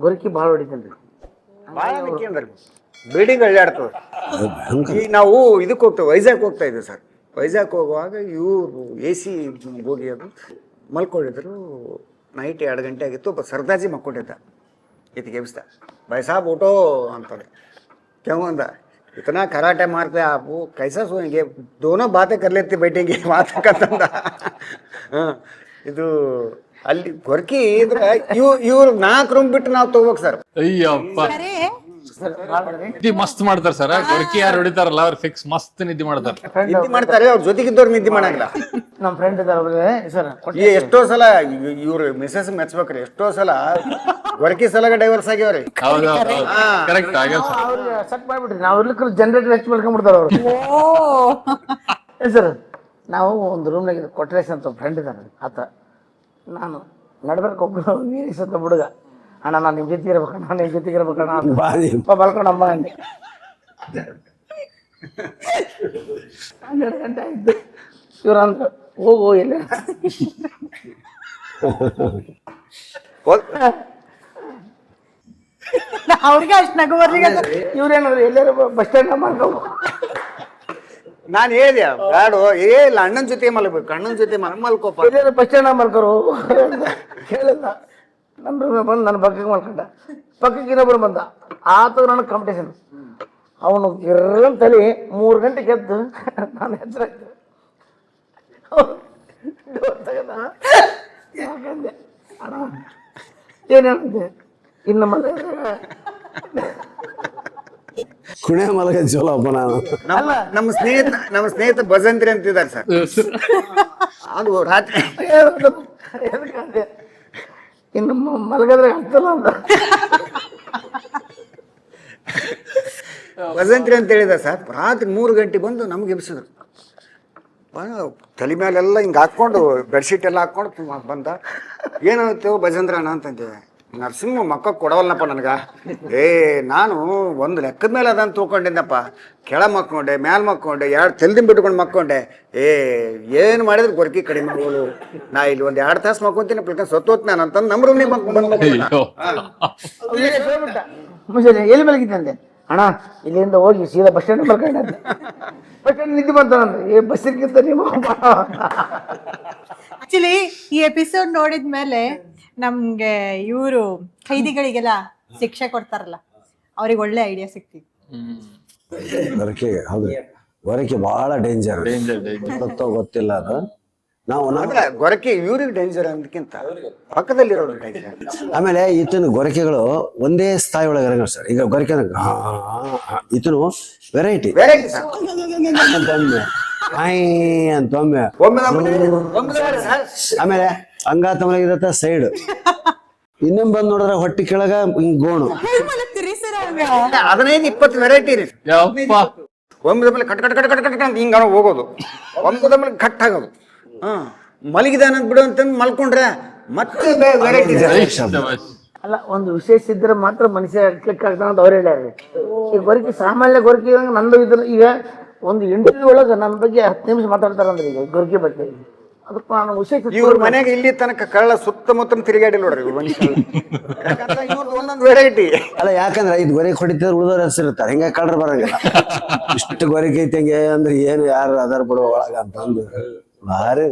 ಗೊರಕಿ ಭಾಳ ಹೊಡಿತೇನ್ರಿ. ಭಾಳ ಅಂದ್ರೆ ಬಿಲ್ಡಿಂಗ್ ಅಳ್ಳಾಡ್ತದೆ. ಈಗ ನಾವು ಇದಕ್ಕೆ ಹೋಗ್ತೇವೆ, ವೈಜಾಗ್ ಹೋಗ್ತಾ ಇದ್ದೀವಿ ಸರ್. ವೈಜಾಗ್ ಹೋಗುವಾಗ ಇವರು AC ಹೋಗಿ ಅದು ಮಲ್ಕೊಂಡಿದ್ರು. ನೈಟ್ 2 ಗಂಟೆ ಆಗಿತ್ತು. ಒಬ್ಬ ಸರ್ದಾರ್ಜಿ ಮಕ್ಕೊಂಡಿದ್ದ. ಇದಕ್ಕೆ ಎಬ್ಸ್ದ, ಭಾಯ್ ಸಾಬ್ ಊಟೋ ಅಂತಾರೆ. ಕೆವಂದ इतना कराटे मारते आप, वो कैसा सोएंगे, दोनों बातें कर लेते बैठेंगे ಮಾತಕ್ಕಂತಂದ. ಇದು ಅಲ್ಲಿ ಗೊರ್ಕಿ ಇದ್ರೆ ಇವ್ರು 4 ರೂಮ್ ಬಿಟ್ಟು ನಾವು ತಗೋಬೇಕು ಸರ್. ಅಯ್ಯಪ್ಪ ನಿದ್ದೆ ಮಸ್ತ್ ಮಾಡ್ತಾರ ಸರ್. ಗೊರಕಿ ಯಾರು ಹೊಡಿತಾರಲ್ಲ ಅವ್ರು ಫಿಕ್ಸ್ ಮಸ್ತ್ ನಿದ್ದೆ ಮಾಡ್ತಾರೆ. ನಿದ್ದೆ ಮಾಡ್ತಾರೆ, ಅವ್ರ ಜೊತೆಗಿದ್ದವ್ರು ನಿದ್ದೆ ಮಾಡಂಗಿಲ್ಲ. ನಮ್ಮ ಫ್ರೆಂಡ್ ಇದಾರೆ ಸರ್. ಎಷ್ಟೋ ಸಲ ಇವ್ರು ಮಿಸಸ್ ಮೆಚ್ಬೇಕ್ರಿ. ಎಷ್ಟೋ ಸಲ ಗೊರಕಿ ಸಲಗ ಡೈವರ್ಸ್ ಆಗ್ಯಾವ್ರಿ. ಕರೆಕ್ಟ್ ಆಗ್ಯಾವ ಸರ್. ಅವ್ರಿಗೆ ಸಟ್ ಮಾಡ್ಬಿಟ್ರಿ. ನಾವು ಇರ್ಲಿಕ್ಕೆ ಜನರೇಟರ್ ಹೆಚ್ಚು ಮಾಡ್ಕೊಂಡ್ಬಿಡ್ತಾರ ಅವ್ರು. ಸರ್ ನಾವು ಒಂದು ರೂಮ್ನಾಗ ಕೊಟ್ರೇಶ್ ಅಂತ ಫ್ರೆಂಡ್ ಇದ್ದಾನೆ. ಆತ ನಾನು ನಡ್ಬರ್ಕ್ ಒಬ್ಬರು ವೀರೇಶ್ ಅಂತ ಹುಡುಗ. ಅಣ್ಣ ನಾನು ನಿಮ್ಮ ಜೊತೆಗೆ ಇರ್ಬೇಕಣ್ಣ, ನಿಮ್ಮ ಜೊತೆಗೆ ಇರ್ಬೇಕಣ್ಣ ಬಲ್ಕೊಂಡಮ್ಮ ಅಂದೆ. 12 ಗಂಟೆ ಆಯ್ತು. ಇವ್ರು ಅಂದ್ರು ಹೋಗು ಎಲ್ಲ ಅವ್ರಿಗೆ ಅಷ್ಟು ನಗು ಬರ್ಲಿಕ್ಕೆ. ಇವ್ರೇನಾದ್ರು ಎಲ್ಲಾರು ಬಸ್ ಸ್ಟ್ಯಾಂಡ್ ಮಾಡ್ಕೋಬೋ. ನಾನು ಹೇಳಿದೆ ಬ್ಯಾಡು, ಇಲ್ಲ ಅಣ್ಣನ ಜೊತೆ ಮಲ್ಬೇಕು, ಅಣ್ಣನ ಜೊತೆ ಮಲ್ಕೋಪ. ಎಲ್ಲಾರು ಬಸ್ ಸ್ಟ್ಯಾಂಡ್ ಮಾಡ್ಕೋರು ಹೇಳಿಲ್ಲ. ನಮ್ಮ ರೂಮ್ ಬಂದು ನನ್ನ ಪಕ್ಕಕ್ಕೆ ಮಲ್ಕೊಂಡ. ಪಕ್ಕಕ್ಕೆ ಇನ್ನೊಬ್ರು ಬಂದ. ಆತ ನನಗೆ ಕಾಂಪಿಟೇಷನ್. ಅವನು ಗಿರ್ರನ್ ತಲೆ 3 ಗಂಟೆಗೆ ಎದ್ದು ನಾನು ಹೆಸರಾಯ್ತು ತಗದ. ಯಾಕಂದೆ ಅಣ್ಣ ಏನು ಹೇಳಿದೆ, ಇನ್ನು ಕುಣೆ ಮಲಗ ಚಲೋಪ್ಪ. ನಾನು ನಮ್ಮ ಸ್ನೇಹಿತ ಭಜಂತ್ರಿ ಅಂತಿದ್ದಾರೆ ಸರ್. ಅದು ರಾತ್ರಿ ಎದಕ್ಕಂದೆ ಇನ್ನು ಮಲಗದ್ರೆ ಆಗ್ತಲ್ಲ ಅಂತ ಭಜಂತ್ರಿ ಅಂತ ಹೇಳಿದ ಸರ್. ರಾತ್ರಿ 3 ಗಂಟೆ ಬಂದು ನಮ್ಗೆ ಎಬ್ಸಿದ್ರು. ತಲೆ ಮೇಲೆಲ್ಲ ಹಿಂಗೆ ಹಾಕ್ಕೊಂಡು ಬೆಡ್ಶೀಟ್ ಎಲ್ಲ ಹಾಕ್ಕೊಂಡು ಬಂದ. ಏನಾಗ್ತೇವೋ ಭಜಂದ್ರಣ್ಣ ಅಂತಂತೇವೆ. ನರಸಿಂಹ ಮಕ್ಕ ಕೊಡವಲ್ಲಪ್ಪ ನನಗೆ. ನಾನು ಒಂದು ಲೆಕ್ಕದ ಮೇಲೆ ಅದಂತ ತಿಳ್ಕೊಂಡಿದ್ದಪ್ಪ. ಕೆಳ ಮಕ್ಕೊಂಡೆ, ಮ್ಯಾಲ ಮಕ್ಕೊಂಡೆ, 2 ತೆಲ್ದಿನ ಬಿಟ್ಕೊಂಡು ಮಕ್ಕೊಂಡೆ. ಏನು ಮಾಡಿದ್ರೆ ಗೊರಕಿ ಕಡಿಮೆ ಆಗೋಳು. ನಾ ಇಲ್ಲಿ ಒಂದು 2 ತಾಸು ಮಕ್ಕೊಂತೀನಿ, ಪ್ಲಕ್ಕ ಸತ್ತೋತ್ ನಾನು ಅಂತಂದು ನಮ್ಮ ರೂಮ್ನಿಗೆ ಮುಂಜಾನೆ ಎಲ್ಲಿ ಮಲಗಿದ್ದಂತೆ. ಅಣ್ಣ ಇಲ್ಲಿಂದ ಹೋಗಿ ಸೀದಾ ಬಸ್ ಸ್ಟ್ಯಾಂಡ್ ಮಲ್ಕೊಂಡೆ. ಬಸ್ ಸ್ಟ್ಯಾಂಡ್ ನಿದ್ದೆ ಬಂತಾನಂದ್ರೆ ಬಸ್ಸಿಗಿಂತ ನೀವು. ಆಕ್ಚುಲಿ ಈ ಎಪಿಸೋಡ್ ನೋಡಿದ್ಮೇಲೆ ನಮ್ಗೆ ಇವರು ಖೈದಿಗಳಿಗೆಲ್ಲ ಶಿಕ್ಷೆ ಕೊಡ್ತಾರಲ್ಲ, ಅವ್ರಿಗೆ ಒಳ್ಳೆ ಐಡಿಯಾ ಸಿಕ್ತಿತ್ತು. ಗೊರಕೆ ಹೌದು, ಗೊರಕೆ ಬಹಳ ಡೇಂಜರ್. ಗೊತ್ತಿಲ್ಲ ಅದು. ನಾವು ಗೊರಕೆ ಇವ್ರಿಗೆ ಡೇಂಜರ್ ಅನ್ನೋದಕ್ಕಿಂತ ಪಕ್ಕದಲ್ಲಿರೋದು ಡೇಂಜರ್. ಆಮೇಲೆ ಈತನ ಗೊರಕೆಗಳು ಒಂದೇ ಸ್ಥಾಯಿ ಒಳಗೆ ಇರಂಗಿಲ್ಲ ಸರ್. ಈಗ ಗೊರಕೆ ಈತನು ವೆರೈಟಿ ಅಂತೊಮ್ಮೆ ಅಂತೊಮ್ಮೆ. ಆಮೇಲೆ ಅಂಗಾತ ಮಲಗಿರತ್ತ ಸೈಡ್, ಇನ್ನೊಂದ್ ಬಂದ್ ನೋಡಿದ್ರೆ ಹೊಟ್ಟಿ ಕೆಳಗ ಹಿಂಗ್ ಗೋಣು. ಅದನ್ನೇನು 20 ವೆರೈಟಿ ರೀ. ಒಮ್ಮದ ಮೇಲೆ cut cut cut cut cut ಅಂತ ಹಿಂಗ ಹೋಗೋದು, ಒಮ್ಮದ ಮೇಲೆ ಕಟ್ ಆಗೋದು. ಮಲಗಿದಾನ ಬಿಡು ಅಂತಂದು ಮಲ್ಕೊಂಡ್ರೆ ಮತ್ತೆ ವೆರೈಟಿ. ಅಲ್ಲ, ಒಂದು ವಿಶೇಷ ಇದ್ರೆ ಮಾತ್ರ ಮನುಷ್ಯ ಕ್ಲಿಕ್ ಆಗ್ತಾನ ಅಂತ ಅವ್ರು ಹೇಳ್ಯಾರ. ಈಗ ಗೊರಕಿ ಸಾಮಾನ್ಯ ಗೊರಕಿ ನಂದು ಇದ್ರ. ಈಗ ಒಂದು ಇಂಟರ್ವ್ಯೂ ಒಳಗೆ ನನ್ನ ಬಗ್ಗೆ 10 ನಿಮಿಷ ಮಾತಾಡ್ತಾರಂದ್ರೆ ಈಗ ಗೊರಕಿ ಬಗ್ಗೆ. ಅದಕ್ಕೆ ನಾನು ವಿಶೇಷ ಇವ್ರ ಮನೆಗೆ ಇಲ್ಲಿ ತನಕ ಕಳ್ಳ ಸುತ್ತಮುತ್ತ ತಿರುಗಾಡಿ ನೋಡ್ರಿ ಒಂದೊಂದು ವೆರೈಟಿ. ಅಲ್ಲ, ಯಾಕಂದ್ರೆ ಇದು ಗೊರಕೆ ಹೊಡಿತಾರೆ, ಉಳಿದವ್ರ ಹೆಸರಿರ್ತಾರೆ. ಹಿಂಗ ಕಳ್ರ ಬರಂಗಿಲ್ಲ. ಇಷ್ಟು ಗೊರಕೆ ಐತೆ ಹಂಗೆ ಅಂದ್ರೆ ಏನು ಯಾರು ಅದಾರ ಬಿಡುವ ಒಳಗ ಅಂತಂದು ಭಾರಿ